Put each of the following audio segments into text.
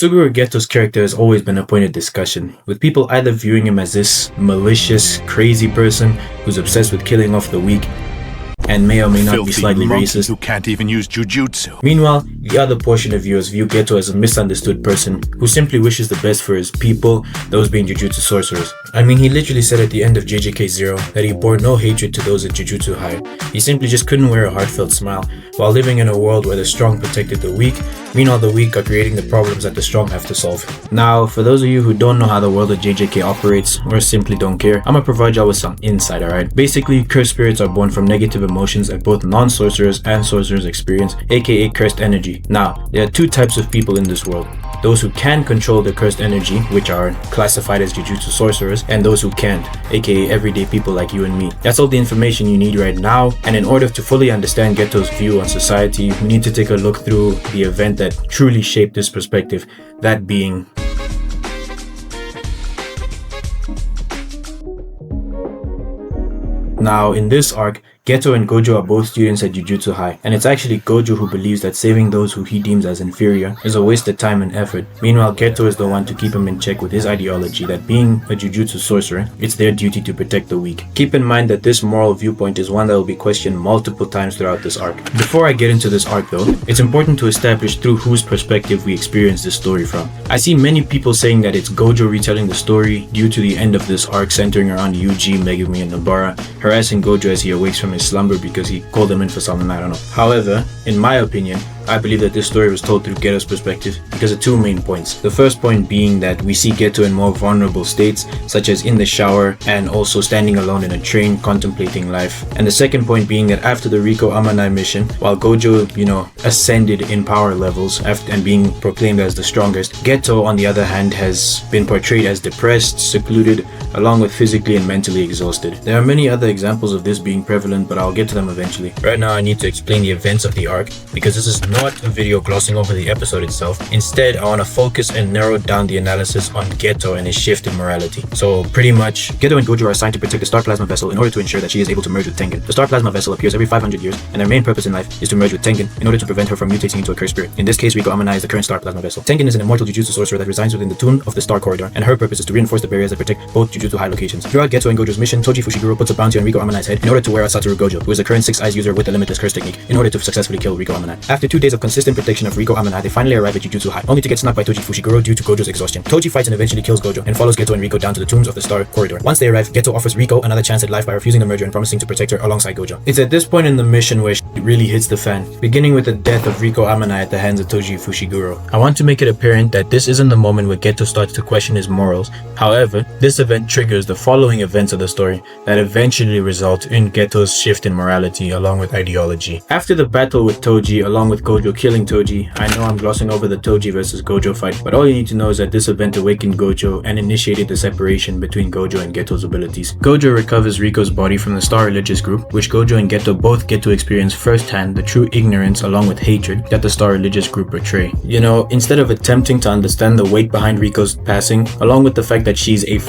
Suguru Geto's character has always been a point of discussion, with people either viewing him as this malicious, crazy person who's obsessed with killing off the weak and may or may not be slightly racist. Who can't even use jujutsu. Meanwhile, the other portion of viewers view Geto as a misunderstood person who simply wishes the best for his people, those being jujutsu sorcerers. I mean, he literally said at the end of JJK 0 that he bore no hatred to those at Jujutsu High. He simply just couldn't wear a heartfelt smile while living in a world where the strong protected the weak. Meanwhile, the weak are creating the problems that the strong have to solve. Now, for those of you who don't know how the world of JJK operates or simply don't care, I'm gonna provide y'all with some insight, alright? Basically, cursed spirits are born from negative emotions that both non-sorcerers and sorcerers experience, aka cursed energy. Now, there are two types of people in this world. Those who can control the cursed energy, which are classified as jujutsu sorcerers, and those who can't, aka everyday people like you and me. That's all the information you need right now, and in order to fully understand Geto's view on society, we need to take a look through the event that truly shaped this perspective, that being now, in this arc, Geto and Gojo are both students at Jujutsu High, and it's actually Gojo who believes that saving those who he deems as inferior is a waste of time and effort. Meanwhile, Geto is the one to keep him in check with his ideology that being a Jujutsu sorcerer, it's their duty to protect the weak. Keep in mind that this moral viewpoint is one that will be questioned multiple times throughout this arc. Before I get into this arc though, it's important to establish through whose perspective we experience this story from. I see many people saying that it's Gojo retelling the story due to the end of this arc centering around Yuji, Megumi, and Nobara, harassing Gojo as he awakes from his slumber because he called him in for something, I don't know. However, in my opinion, I believe that this story was told through Geto's perspective because of two main points. The first point being that we see Geto in more vulnerable states, such as in the shower and also standing alone in a train contemplating life. And the second point being that after the Riko Amanai mission, while Gojo, ascended in power levels and being proclaimed as the strongest, Geto, on the other hand, has been portrayed as depressed, secluded, along with physically and mentally exhausted. There are many other examples of this being prevalent, but I'll get to them eventually. Right now, I need to explain the events of the arc because this is not a video glossing over the episode itself. Instead, I want to focus and narrow down the analysis on Geto and his shift in morality. So pretty much, Geto and Gojo are assigned to protect the Star Plasma Vessel in order to ensure that she is able to merge with Tengen. The Star Plasma Vessel appears every 500 years, and their main purpose in life is to merge with Tengen in order to prevent her from mutating into a cursed spirit. In this case, Riko Amanai is the current Star Plasma Vessel. Tengen is an immortal Jujutsu sorcerer that resides within the tomb of the Star Corridor, and her purpose is to reinforce the barriers that protect both Jujutsu High locations. Throughout Geto and Gojo's mission, Toji Fushiguro puts a bounty on Riko Amanai's head in order to wear out Satoru Gojo, who is the current Six Eyes user with the Limitless Curse technique, in order to successfully kill Riko Amanai. After 2 days of consistent protection of Riko Amanai, they finally arrive at Jujutsu High, only to get snubbed by Toji Fushiguro due to Gojo's exhaustion. Toji fights and eventually kills Gojo, and follows Geto and Riko down to the tombs of the Star Corridor. Once they arrive, Geto offers Riko another chance at life by refusing the merger and promising to protect her alongside Gojo. It's at this point in the mission where shit really hits the fan, beginning with the death of Riko Amanai at the hands of Toji Fushiguro. I want to make it apparent that this isn't the moment where Geto starts to question his morals. However, this event triggers the following events of the story that eventually result in Geto's shift in morality along with ideology. After the battle with Toji, along with Gojo killing Toji, I know I'm glossing over the Toji versus Gojo fight, but all you need to know is that this event awakened Gojo and initiated the separation between Gojo and Geto's abilities. Gojo recovers Riko's body from the Star Religious Group, which Gojo and Geto both get to experience firsthand the true ignorance along with hatred that the Star Religious Group portray. Instead of attempting to understand the weight behind Riko's passing, along with the fact that she's a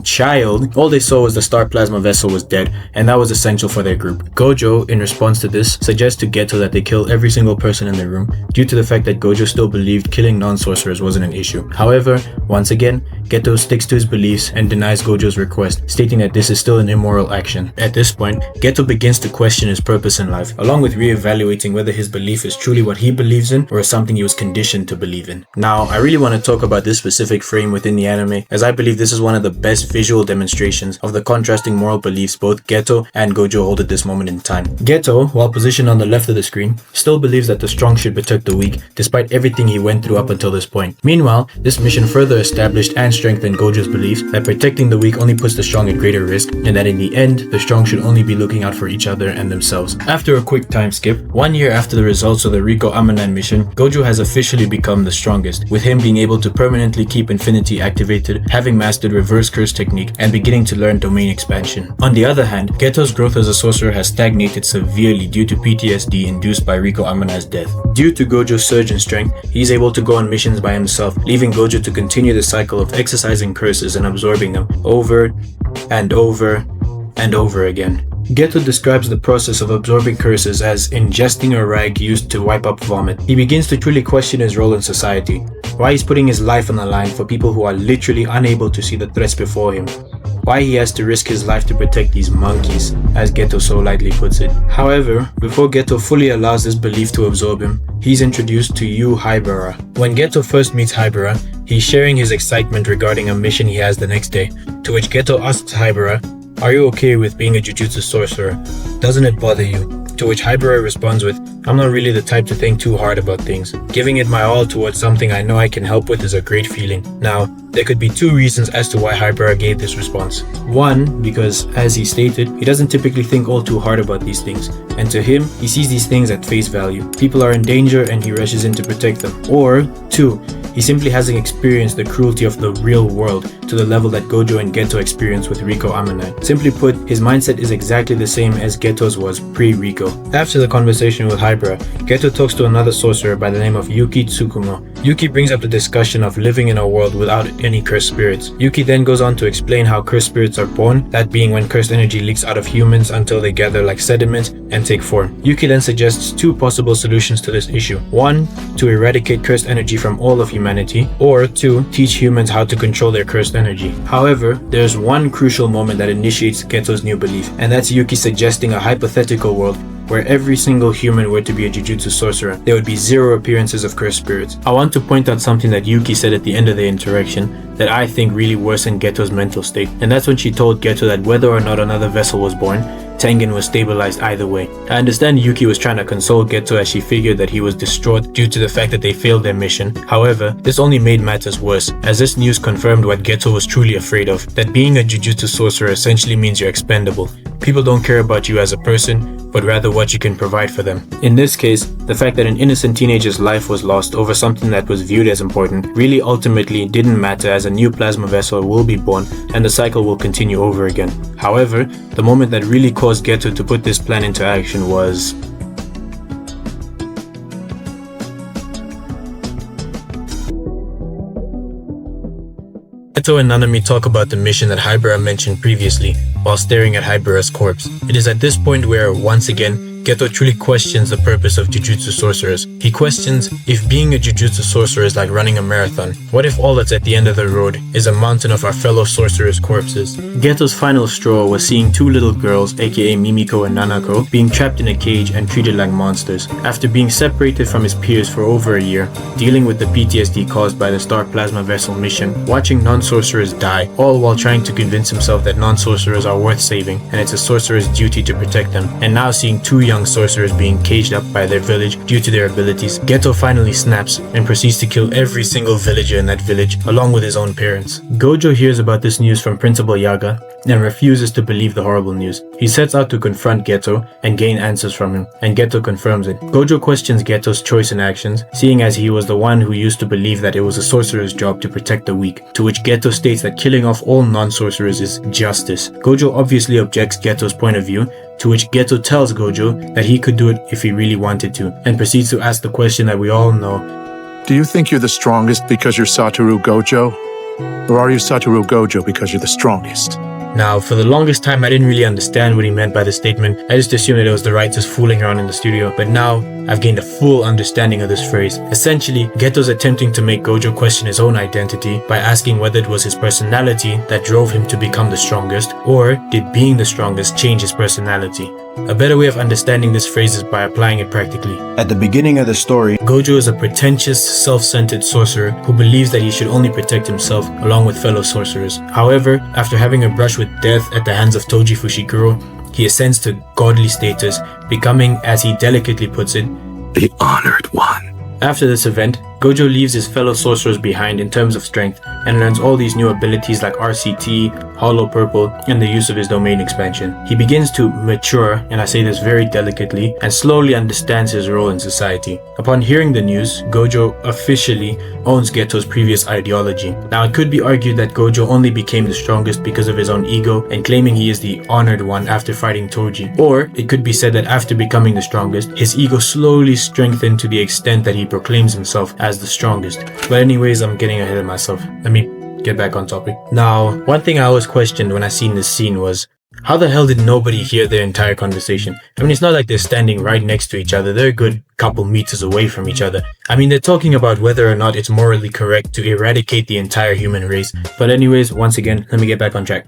child, all they saw was the Star Plasma Vessel was dead, and that was essential for their group. Gojo, in response to this, suggests to Geto that they kill every single person in the room, due to the fact that Gojo still believed killing non-sorcerers wasn't an issue. However, once again, Geto sticks to his beliefs and denies Gojo's request, stating that this is still an immoral action. At this point, Geto begins to question his purpose in life, along with re-evaluating whether his belief is truly what he believes in, or is something he was conditioned to believe in. Now, I really want to talk about this specific frame within the anime, as I believe this is one of the best visual demonstrations of the contrasting moral beliefs both Geto and Gojo hold at this moment in time. Geto, while positioned on the left of the screen, still believes that the strong should protect the weak, despite everything he went through up until this point. Meanwhile, this mission further established and strengthened Gojo's belief that protecting the weak only puts the strong at greater risk, and that in the end, the strong should only be looking out for each other and themselves. After a quick time skip, 1 year after the results of the Riko Amanai mission, Gojo has officially become the strongest, with him being able to permanently keep Infinity activated, having mastered Reverse Curse technique, and beginning to learn domain expansion. On the other hand, Geto's growth as a sorcerer has stagnated severely due to PTSD induced by Riko Amanai's death. Due to Gojo's surge in strength, he's able to go on missions by himself, leaving Gojo to continue the cycle of exercising curses and absorbing them over and over and over again. Geto describes the process of absorbing curses as ingesting a rag used to wipe up vomit. He begins to truly question his role in society, why he's putting his life on the line for people who are literally unable to see the threats before him, why he has to risk his life to protect these monkeys, as Geto so lightly puts it. However, before Geto fully allows this belief to absorb him, he's introduced to Yu Haibara. When Geto first meets Haibara, he's sharing his excitement regarding a mission he has the next day, to which Geto asks Haibara, "Are you okay with being a jujutsu sorcerer? Doesn't it bother you?" To which Haibara responds with, "I'm not really the type to think too hard about things. Giving it my all towards something I know I can help with is a great feeling." Now, there could be two reasons as to why Haibara gave this response. One, because, as he stated, he doesn't typically think all too hard about these things, and to him, he sees these things at face value. People are in danger and he rushes in to protect them. Or, two, he simply hasn't experienced the cruelty of the real world to the level that Gojo and Geto experienced with Riko Amanai. Simply put, his mindset is exactly the same as Geto's was pre-Riko. After the conversation with Haibara, Geto talks to another sorcerer by the name of Yuki Tsukumo. Yuki brings up the discussion of living in a world without any cursed spirits. Yuki then goes on to explain how cursed spirits are born, that being when cursed energy leaks out of humans until they gather like sediment and take form. Yuki then suggests two possible solutions to this issue. One, to eradicate cursed energy from all of humanity, or two, teach humans how to control their cursed energy. However, there's one crucial moment that initiates Geto's new belief, and that's Yuki suggesting a hypothetical world where every single human were to be a jujutsu sorcerer. There would be zero appearances of cursed spirits. I want to point out something that Yuki said at the end of the interaction that I think really worsened Geto's mental state, and that's when she told Geto that whether or not another vessel was born, Tengen was stabilized either way. I understand Yuki was trying to console Geto as she figured that he was distraught due to the fact that they failed their mission. However, this only made matters worse, as this news confirmed what Geto was truly afraid of, that being a jujutsu sorcerer essentially means you're expendable. People don't care about you as a person, but rather what you can provide for them. In this case, the fact that an innocent teenager's life was lost over something that was viewed as important really ultimately didn't matter, as a new plasma vessel will be born and the cycle will continue over again. However, the moment that really caused Geto to put this plan into action was Geto and Nanami talk about the mission that Haibara mentioned previously, while staring at Haibara's corpse. It is at this point where, once again, Geto truly questions the purpose of jujutsu sorcerers. He questions if being a jujutsu sorcerer is like running a marathon. What if all that's at the end of the road is a mountain of our fellow sorcerers' corpses? Geto's final straw was seeing two little girls, aka Mimiko and Nanako, being trapped in a cage and treated like monsters. After being separated from his peers for over a year, dealing with the PTSD caused by the Star Plasma Vessel mission, watching non-sorcerers die, all while trying to convince himself that non-sorcerers are worth saving and it's a sorcerer's duty to protect them, and now seeing two young sorcerers being caged up by their village due to their abilities, Geto finally snaps and proceeds to kill every single villager in that village along with his own parents. Gojo hears about this news from Principal Yaga and refuses to believe the horrible news. He sets out to confront Geto and gain answers from him, and Geto confirms it. Gojo questions Geto's choice and actions, seeing as he was the one who used to believe that it was a sorcerer's job to protect the weak, to which Geto states that killing off all non-sorcerers is justice. Gojo obviously objects Geto's point of view, to which Geto tells Gojo that he could do it if he really wanted to, and proceeds to ask the question that we all know. Do you think you're the strongest because you're Satoru Gojo? Or are you Satoru Gojo because you're the strongest? Now, for the longest time, I didn't really understand what he meant by the statement. I just assumed that it was the writers fooling around in the studio, but now I've gained a full understanding of this phrase. Essentially, Geto's attempting to make Gojo question his own identity by asking whether it was his personality that drove him to become the strongest, or did being the strongest change his personality. A better way of understanding this phrase is by applying it practically. At the beginning of the story, Gojo is a pretentious, self-centered sorcerer who believes that he should only protect himself along with fellow sorcerers. However, after having a brush with death at the hands of Toji Fushiguro, he ascends to godly status, becoming, as he delicately puts it, The Honored One. After this event, Gojo leaves his fellow sorcerers behind in terms of strength and learns all these new abilities like RCT, Hollow Purple, and the use of his domain expansion. He begins to mature, and I say this very delicately, and slowly understands his role in society. Upon hearing the news, Gojo officially owns Geto's previous ideology. Now, it could be argued that Gojo only became the strongest because of his own ego and claiming he is the honored one after fighting Toji. Or it could be said that after becoming the strongest, his ego slowly strengthened to the extent that he proclaims himself as the strongest. But anyways, I'm getting ahead of myself. Let me get back on topic. Now, one thing I always questioned when I seen this scene was, How the hell did nobody hear their entire conversation? I mean, it's not like they're standing right next to each other. They're a good couple meters away from each other. I mean, they're talking about whether or not it's morally correct to eradicate the entire human race. But anyways, once again, let me get back on track.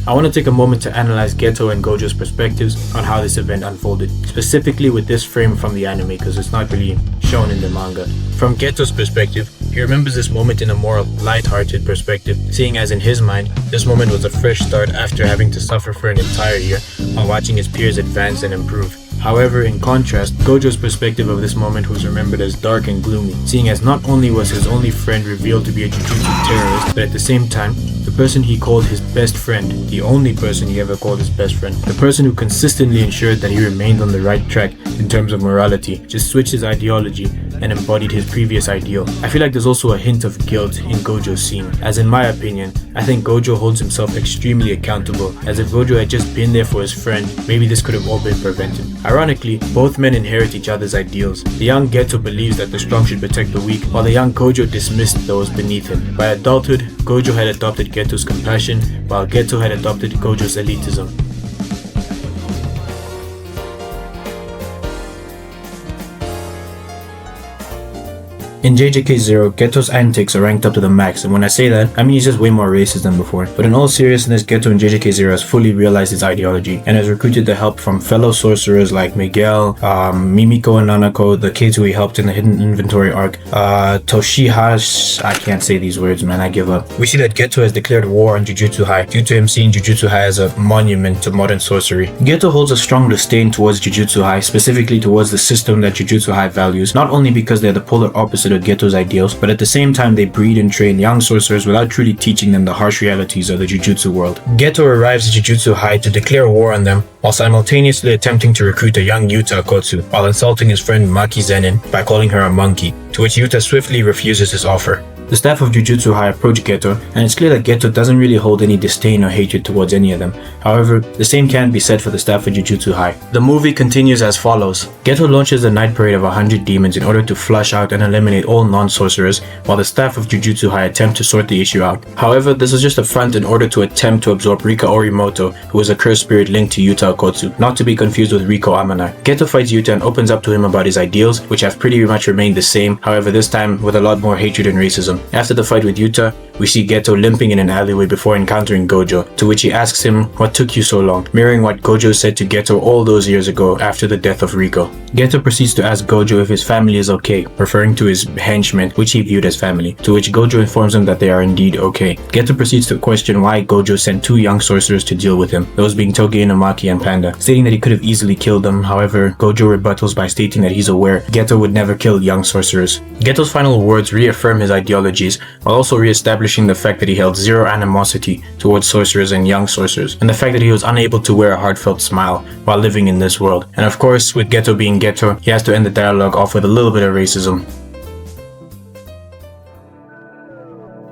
I want to take a moment to analyze Geto and Gojo's perspectives on how this event unfolded, specifically with this frame from the anime because it's not really shown in the manga. From Geto's perspective, he remembers this moment in a more light-hearted perspective, seeing as in his mind, this moment was a fresh start after having to suffer for an entire year while watching his peers advance and improve. However, in contrast, Gojo's perspective of this moment was remembered as dark and gloomy, seeing as not only was his only friend revealed to be a Jujutsu terrorist, but at the same time, the person he called his best friend, the only person he ever called his best friend, the person who consistently ensured that he remained on the right track in terms of morality, just switched his ideology and embodied his previous ideal. I feel like there's also a hint of guilt in Gojo's scene, as in my opinion, I think Gojo holds himself extremely accountable, as if Gojo had just been there for his friend, maybe this could have all been prevented. Ironically, both men inherit each other's ideals. The young Geto believes that the strong should protect the weak, while the young Gojo dismissed those beneath him. By adulthood, Gojo had adopted Geto's compassion, while Geto had adopted Gojo's elitism. In JJK 0, Geto's antics are ranked up to the max, and when I say that, I mean he's just way more racist than before. But in all seriousness, Geto in JJK 0 has fully realized his ideology, and has recruited the help from fellow sorcerers like Miguel, Mimiko and Nanako, the kids who he helped in the Hidden Inventory arc, Toshihash, I can't say these words man, I give up. We see that Geto has declared war on Jujutsu High, due to him seeing Jujutsu High as a monument to modern sorcery. Geto holds a strong disdain towards Jujutsu High, specifically towards the system that Jujutsu High values, not only because they're the polar opposite of Geto's ideals, but at the same time they breed and train young sorcerers without truly teaching them the harsh realities of the Jujutsu world. Geto arrives at Jujutsu High to declare war on them, while simultaneously attempting to recruit a young Yuta Akotsu, while insulting his friend Maki Zenin by calling her a monkey, to which Yuta swiftly refuses his offer. The staff of Jujutsu High approach Geto, and it's clear that Geto doesn't really hold any disdain or hatred towards any of them. However, the same can be said for the staff of Jujutsu High. The movie continues as follows. Geto launches the night parade of 100 demons in order to flush out and eliminate all non-sorcerers, while the staff of Jujutsu High attempt to sort the issue out. However, this is just a front in order to attempt to absorb Rika Orimoto, who is a cursed spirit linked to Yuta Akotsu, not to be confused with Riko Amanai. Geto fights Yuta and opens up to him about his ideals, which have pretty much remained the same, however this time with a lot more hatred and racism. After the fight with Yuta, we see Geto limping in an alleyway before encountering Gojo, to which he asks him, "What took you so long?" mirroring what Gojo said to Geto all those years ago after the death of Riko. Geto proceeds to ask Gojo if his family is okay, referring to his henchmen, which he viewed as family, to which Gojo informs him that they are indeed okay. Geto proceeds to question why Gojo sent two young sorcerers to deal with him, those being Toge Inumaki and Panda, stating that he could have easily killed them. However, Gojo rebuttals by stating that he's aware Geto would never kill young sorcerers. Geto's final words reaffirm his ideologies, while also re-establishing the fact that he held zero animosity towards sorcerers and young sorcerers, and the fact that he was unable to wear a heartfelt smile while living in this world. And of course, with Geto being Geto, he has to end the dialogue off with a little bit of racism.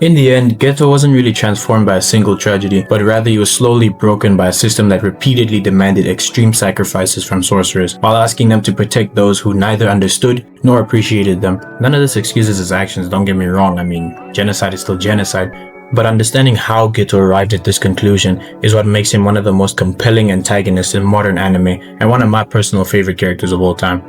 In the end, Geto wasn't really transformed by a single tragedy, but rather he was slowly broken by a system that repeatedly demanded extreme sacrifices from sorcerers, while asking them to protect those who neither understood nor appreciated them. None of this excuses his actions, don't get me wrong, I mean, genocide is still genocide, but understanding how Geto arrived at this conclusion is what makes him one of the most compelling antagonists in modern anime, and one of my personal favorite characters of all time.